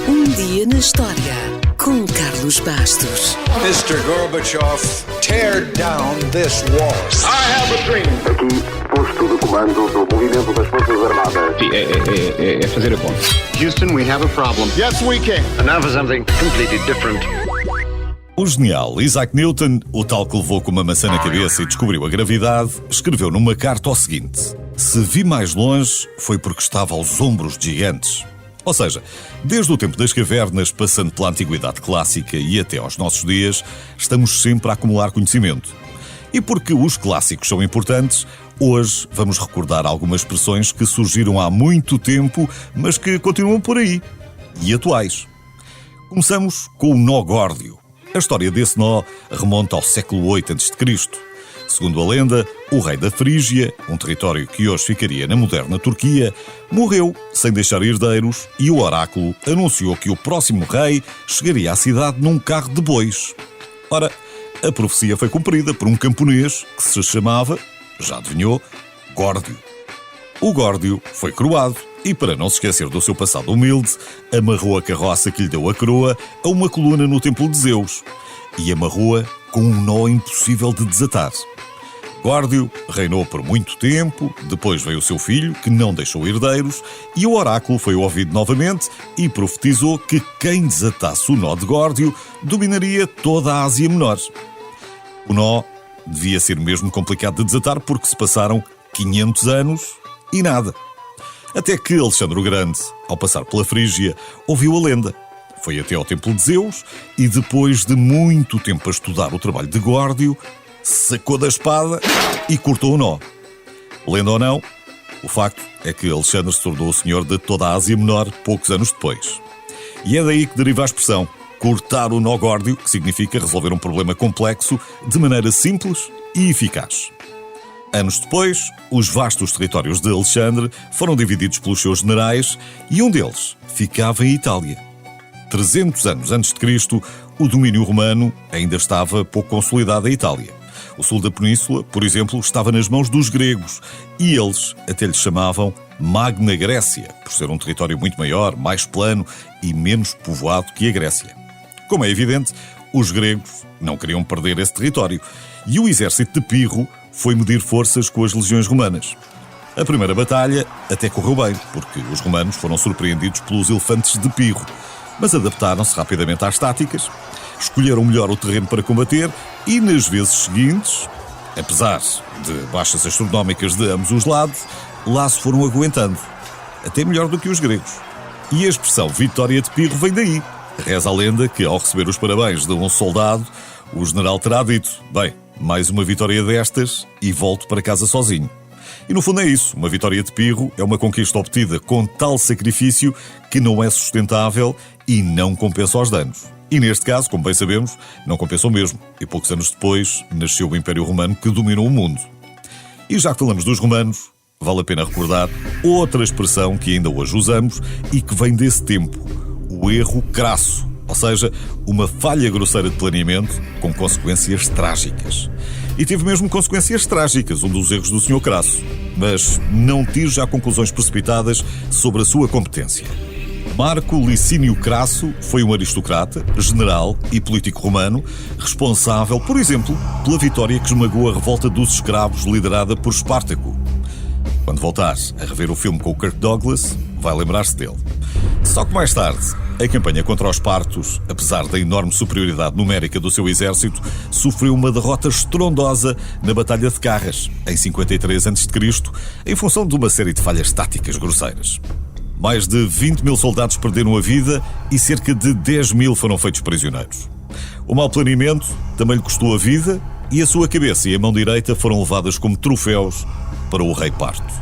Um dia na história com Carlos Bastos. Mr. Gorbachev, tear down this wall. I have a dream. Aqui, posto de comando do movimento das Forças Armadas. É fazer a conta. Houston, we have a problem. Yes, we can. And now for something completely different. O genial Isaac Newton, o tal que levou com uma maçã na cabeça e descobriu a gravidade, escreveu numa carta o seguinte: se vi mais longe, foi porque estava aos ombros de gigantes. Ou seja, desde o tempo das cavernas, passando pela antiguidade clássica e até aos nossos dias, estamos sempre a acumular conhecimento. E porque os clássicos são importantes, hoje vamos recordar algumas expressões que surgiram há muito tempo, mas que continuam por aí, e atuais. Começamos com o nó górdio. A história desse nó remonta ao século VIII a.C. Segundo a lenda, o rei da Frígia, um território que hoje ficaria na moderna Turquia, morreu sem deixar herdeiros e o oráculo anunciou que o próximo rei chegaria à cidade num carro de bois. Ora, a profecia foi cumprida por um camponês que se chamava, já adivinhou, Górdio. O Górdio foi coroado e, para não se esquecer do seu passado humilde, amarrou a carroça que lhe deu a coroa a uma coluna no templo de Zeus e amarrou-a com um nó impossível de desatar. Górdio reinou por muito tempo, depois veio o seu filho, que não deixou herdeiros, e o oráculo foi ouvido novamente e profetizou que quem desatasse o nó de Górdio dominaria toda a Ásia Menor. O nó devia ser mesmo complicado de desatar porque se passaram 500 anos e nada. Até que Alexandre o Grande, ao passar pela Frígia, ouviu a lenda. Foi até ao templo de Zeus e, depois de muito tempo a estudar o trabalho de Górdio, sacou da espada e cortou o nó. Lenda ou não, o facto é que Alexandre se tornou o senhor de toda a Ásia Menor poucos anos depois. E é daí que deriva a expressão cortar o nó górdio, que significa resolver um problema complexo de maneira simples e eficaz. Anos depois, os vastos territórios de Alexandre foram divididos pelos seus generais e um deles ficava em Itália. 300 anos antes de Cristo, o domínio romano ainda estava pouco consolidado em Itália. O sul da península, por exemplo, estava nas mãos dos gregos e eles até lhe chamavam Magna Grécia, por ser um território muito maior, mais plano e menos povoado que a Grécia. Como é evidente, os gregos não queriam perder esse território e o exército de Pirro foi medir forças com as legiões romanas. A primeira batalha até correu bem, porque os romanos foram surpreendidos pelos elefantes de Pirro, mas adaptaram-se rapidamente às táticas, escolheram melhor o terreno para combater e, nas vezes seguintes, apesar de baixas astronómicas de ambos os lados, lá se foram aguentando, até melhor do que os gregos. E a expressão Vitória de Pirro vem daí. Reza a lenda que, ao receber os parabéns de um soldado, o general terá dito: bem, mais uma vitória destas e volto para casa sozinho. E no fundo é isso, uma vitória de Pirro é uma conquista obtida com tal sacrifício que não é sustentável e não compensa os danos. E neste caso, como bem sabemos, não compensou mesmo, e poucos anos depois nasceu o Império Romano que dominou o mundo. E já que falamos dos romanos, vale a pena recordar outra expressão que ainda hoje usamos e que vem desse tempo: o erro crasso, ou seja, uma falha grosseira de planeamento com consequências trágicas. E teve mesmo consequências trágicas, um dos erros do Sr. Crasso. Mas não tire já conclusões precipitadas sobre a sua competência. Marco Licínio Crasso foi um aristocrata, general e político romano, responsável, por exemplo, pela vitória que esmagou a revolta dos escravos liderada por Espartaco. Quando voltar a rever o filme com o Kirk Douglas, vai lembrar-se dele. Só que mais tarde, a campanha contra os partos, apesar da enorme superioridade numérica do seu exército, sofreu uma derrota estrondosa na Batalha de Carras, em 53 a.C., em função de uma série de falhas táticas grosseiras. Mais de 20 mil soldados perderam a vida e cerca de 10 mil foram feitos prisioneiros. O mau planeamento também lhe custou a vida e a sua cabeça e a mão direita foram levadas como troféus para o rei parto.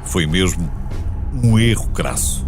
Foi mesmo um erro crasso.